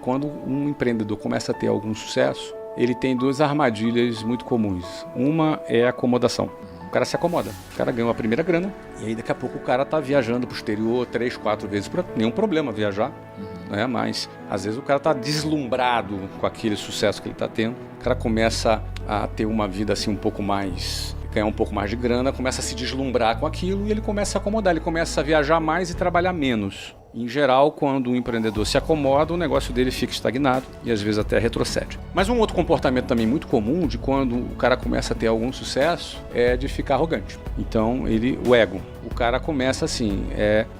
quando um empreendedor começa a ter algum sucesso, ele tem duas armadilhas muito comuns. Uma é a acomodação. O cara se acomoda, o cara ganhou a primeira grana e aí daqui a pouco o cara tá viajando pro exterior 3, 4 vezes, nenhum problema viajar, né? Mas às vezes o cara tá deslumbrado com aquele sucesso que ele tá tendo, o cara começa a ter uma vida assim um pouco mais, ganhar um pouco mais de grana, começa a se deslumbrar com aquilo e ele começa a acomodar, ele começa a viajar mais e trabalhar menos. Em geral, quando o empreendedor se acomoda, o negócio dele fica estagnado e às vezes até retrocede. Mas um outro comportamento também muito comum de quando o cara começa a ter algum sucesso é de ficar arrogante. Então, o ego. O cara começa assim,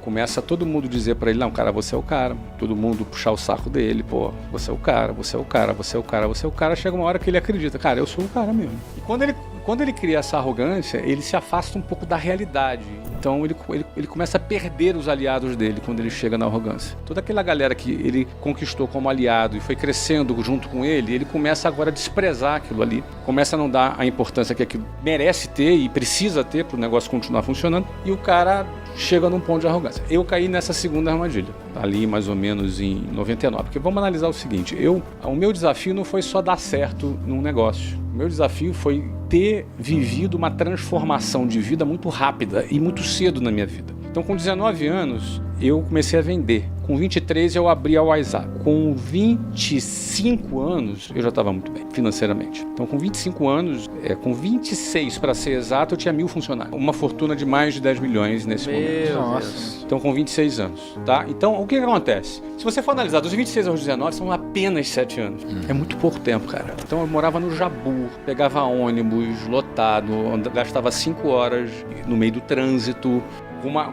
começa todo mundo dizer pra ele, não, cara, você é o cara. Todo mundo puxar o saco dele, pô, você é o cara, você é o cara, você é o cara, você é o cara. Chega uma hora que ele acredita, cara, eu sou o cara mesmo. E quando ele cria essa arrogância, ele se afasta um pouco da realidade. Então ele começa a perder os aliados dele quando ele chega na arrogância. Toda aquela galera que ele conquistou como aliado e foi crescendo junto com ele, ele começa agora a desprezar aquilo ali, começa a não dar a importância que aquilo merece ter e precisa ter para o negócio continuar funcionando, e o cara chega num ponto de arrogância. Eu caí nessa segunda armadilha, ali mais ou menos em 99, porque vamos analisar o seguinte, o meu desafio não foi só dar certo num negócio, o meu desafio foi ter vivido uma transformação de vida muito rápida e muito cedo na minha vida. Então, com 19 anos, eu comecei a vender. Com 23, eu abri a WhatsApp. Com 25 anos, eu já estava muito bem, financeiramente. Então, com 25 anos, com 26 para ser exato, eu tinha 1.000 funcionários. Uma fortuna de mais de 10 milhões nesse momento. Nossa. Então, com 26 anos, tá? Então, o que acontece? Se você for analisar, dos 26 aos 19, são apenas 7 anos. É muito pouco tempo, cara. Então, eu morava no Jabur, pegava ônibus lotado, gastava 5 horas no meio do trânsito,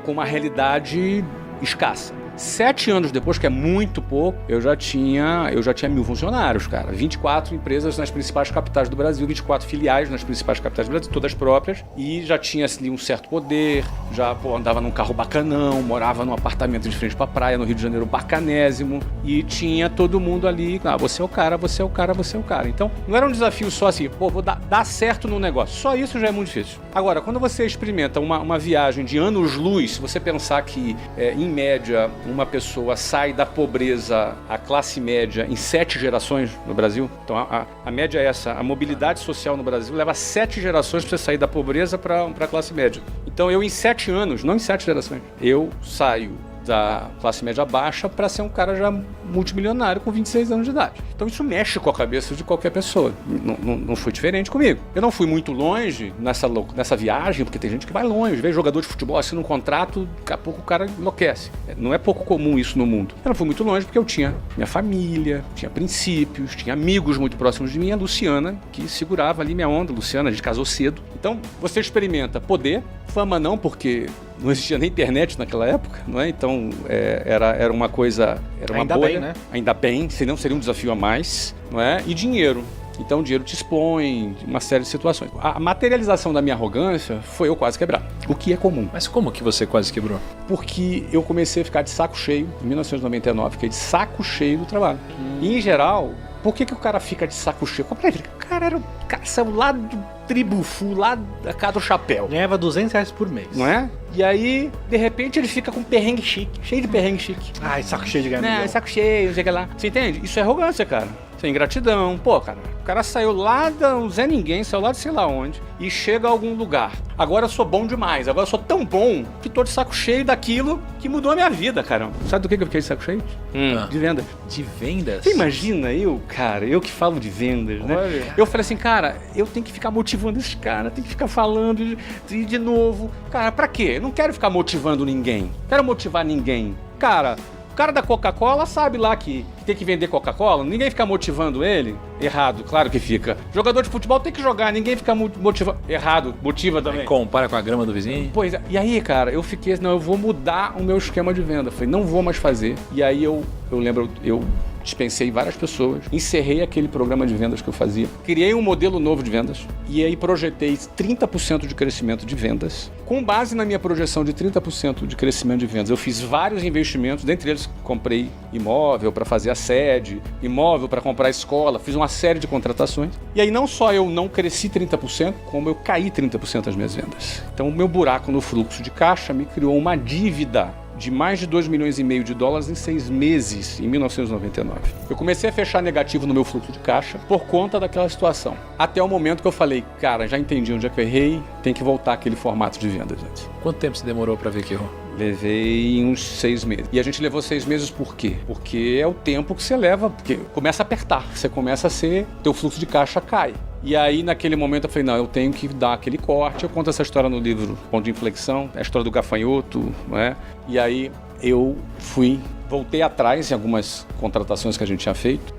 com uma realidade escassa. 7 anos depois, que é muito pouco, eu já tinha 1.000 funcionários, cara. 24 empresas nas principais capitais do Brasil, 24 filiais nas principais capitais do Brasil, todas próprias, e já tinha assim, um certo poder, já andava num carro bacanão, morava num apartamento de frente pra praia, no Rio de Janeiro, bacanésimo, e tinha todo mundo ali, você é o cara, você é o cara, você é o cara. Então, não era um desafio só assim, vou dar certo no negócio. Só isso já é muito difícil. Agora, quando você experimenta uma viagem de anos-luz, se você pensar que, em média, uma pessoa sai da pobreza à classe média em 7 gerações no Brasil. Então a média é essa. A mobilidade social no Brasil leva 7 gerações para você sair da pobreza para a classe média. Então eu em 7 anos, não em 7 gerações, eu saio da classe média baixa para ser um cara já multimilionário com 26 anos de idade. Então isso mexe com a cabeça de qualquer pessoa. Não foi diferente comigo. Eu não fui muito longe nessa viagem, porque tem gente que vai longe, vê jogador de futebol, assina um contrato, daqui a pouco o cara enlouquece. Não é pouco comum isso no mundo. Eu não fui muito longe porque eu tinha minha família, tinha princípios, tinha amigos muito próximos de mim, a Luciana, que segurava ali minha onda. Luciana, a gente casou cedo. Então você experimenta poder, fama não, porque não existia nem internet naquela época, não é? Então era uma coisa, era uma bolha, bem, né? Ainda bem, senão seria um desafio a mais, não é? E dinheiro. Então o dinheiro te expõe uma série de situações. A materialização da minha arrogância foi eu quase quebrar, o que é comum. Mas como que você quase quebrou? Porque eu comecei a ficar de saco cheio, em 1999, fiquei de saco cheio do trabalho. E em geral, por que o cara fica de saco cheio? O cara saiu lá do Tribufu, lá da casa do chapéu. Ganhava R$200 por mês. Não é? E aí, de repente, ele fica com perrengue chique, cheio de perrengue chique. Ai, saco cheio de ganhar. Não, saco cheio, não sei o que lá. Você entende? Isso é arrogância, cara. Isso é ingratidão. Pô, cara, o cara saiu lá do Zé Ninguém, saiu lá de sei lá onde, e chega a algum lugar. Agora eu sou bom demais, agora eu sou tão bom que tô de saco cheio daquilo que mudou a minha vida, caramba. Sabe do que eu fiquei de saco cheio? De vendas. De vendas? Você imagina eu que falo de vendas, né? Olha. Eu falei assim, cara, eu tenho que ficar motivando esse cara, tenho que ficar falando de novo. Cara, pra quê? Eu não quero ficar motivando ninguém, não quero motivar ninguém. Cara, o cara da Coca-Cola sabe lá que tem que vender Coca-Cola, ninguém fica motivando ele. Errado, claro que fica. Jogador de futebol tem que jogar, ninguém fica motivando. Errado, motiva também. Compara com a grama do vizinho? Pois é, e aí, cara, eu fiquei, não, eu vou mudar o meu esquema de venda. Falei, não vou mais fazer. E aí eu lembro, eu dispensei várias pessoas, encerrei aquele programa de vendas que eu fazia, criei um modelo novo de vendas e aí projetei 30% de crescimento de vendas. Com base na minha projeção de 30% de crescimento de vendas, eu fiz vários investimentos, dentre eles comprei imóvel para fazer a sede, imóvel para comprar a escola, fiz uma série de contratações. E aí não só eu não cresci 30%, como eu caí 30% das minhas vendas. Então o meu buraco no fluxo de caixa me criou uma dívida de mais de 2,5 milhões de dólares em 6 meses, em 1999. Eu comecei a fechar negativo no meu fluxo de caixa por conta daquela situação. Até o momento que eu falei, cara, já entendi onde é que eu errei, tem que voltar àquele formato de venda, gente. Quanto tempo você demorou para ver que errou? Levei uns 6 meses. E a gente levou 6 meses por quê? Porque é o tempo que você leva, porque começa a apertar, você começa a ser, teu fluxo de caixa cai. E aí, naquele momento, eu falei, não, eu tenho que dar aquele corte. Eu conto essa história no livro Ponto de Inflexão, a história do gafanhoto, não é? E aí, eu voltei atrás em algumas contratações que a gente tinha feito.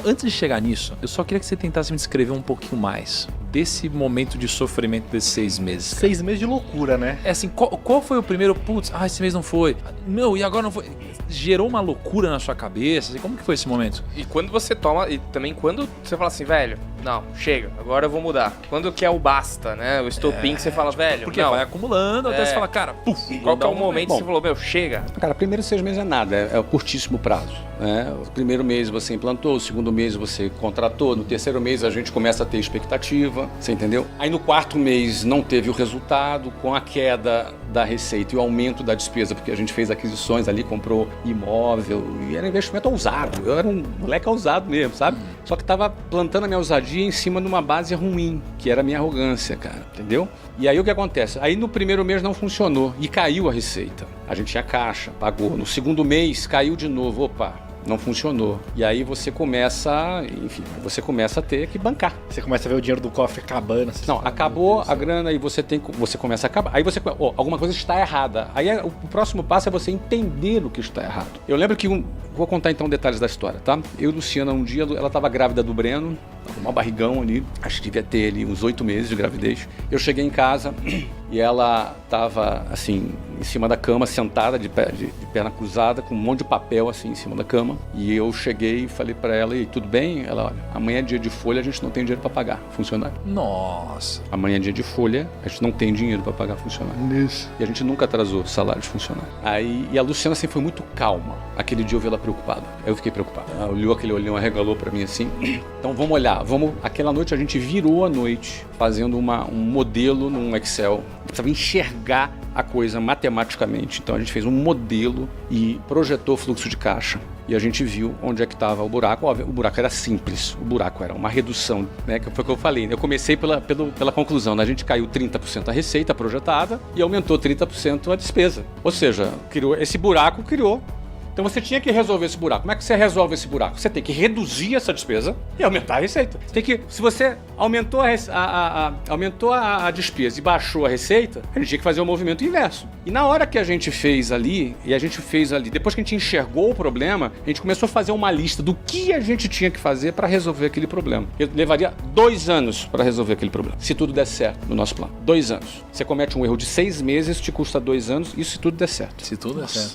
Antes de chegar nisso, eu só queria que você tentasse me descrever um pouquinho mais desse momento de sofrimento desses 6 meses. Cara. 6 meses de loucura, né? É assim, qual foi o primeiro, putz, esse mês não foi. Não, e agora não foi. Gerou uma loucura na sua cabeça? Assim, como que foi esse momento? E quando você toma, e também quando você fala assim, velho, não, chega, agora eu vou mudar. Quando que é o basta, né? O estopim que você fala, velho, porque não. vai acumulando até você fala, cara, puf. Qual que é o momento que você falou, meu, chega? Cara, primeiro 6 meses é nada, é o curtíssimo prazo, né? O primeiro mês você implantou, o segundo mês você contratou, no terceiro mês a gente começa a ter expectativa, você entendeu? Aí no quarto mês não teve o resultado, com a queda da receita e o aumento da despesa, porque a gente fez aquisições ali, comprou imóvel, e era um investimento ousado, eu era um moleque ousado mesmo, sabe? Só que tava plantando a minha ousadia em cima de uma base ruim, que era a minha arrogância, cara, entendeu? E aí o que acontece? Aí no primeiro mês não funcionou e caiu a receita. A gente tinha caixa, pagou. No segundo mês caiu de novo, opa, não funcionou. E aí você começa, enfim, você começa a ter que bancar. Você começa a ver o dinheiro do cofre acabando. Não, acabou a grana e você começa a acabar. Aí você, alguma coisa está errada. Aí o próximo passo é você entender o que está errado. Eu lembro que, vou contar então detalhes da história, tá? Eu e Luciana, um dia, ela estava grávida do Breno, com um barrigão ali, acho que devia ter ali uns 8 meses de gravidez. Eu cheguei em casa e ela estava assim, em cima da cama, sentada, de perna cruzada, com um monte de papel assim em cima da cama. E eu cheguei e falei para ela, e tudo bem? Ela, olha, amanhã é dia de folha, a gente não tem dinheiro para pagar funcionário. Nossa. Amanhã é dia de folha, a gente não tem dinheiro para pagar funcionário. Isso. E a gente nunca atrasou salário de funcionário. Aí, e a Luciana assim foi muito calma. Aquele dia eu vi ela preocupada. Eu fiquei preocupado. Ela olhou aquele olhão, arregalou para mim assim. Então vamos olhar. Aquela noite a gente virou a noite fazendo um modelo num Excel. Precisava enxergar a coisa matematicamente. Então a gente fez um modelo e projetou o fluxo de caixa. E a gente viu onde é que estava o buraco. Óbvio, o buraco era simples. O buraco era uma redução, né? Que foi o que eu falei. Eu comecei pela conclusão, né? A gente caiu 30% a receita projetada e aumentou 30% a despesa. Ou seja, esse buraco criou. Então você tinha que resolver esse buraco. Como é que você resolve esse buraco? Você tem que reduzir essa despesa e aumentar a receita. Se você aumentou a despesa e baixou a receita, a gente tinha que fazer o movimento inverso. E na hora que a gente fez ali, depois que a gente enxergou o problema, a gente começou a fazer uma lista do que a gente tinha que fazer para resolver aquele problema. Eu levaria 2 anos para resolver aquele problema, se tudo der certo no nosso plano. 2 anos. Você comete um erro de 6 meses, te custa 2 anos, isso se tudo der certo. Se tudo der certo.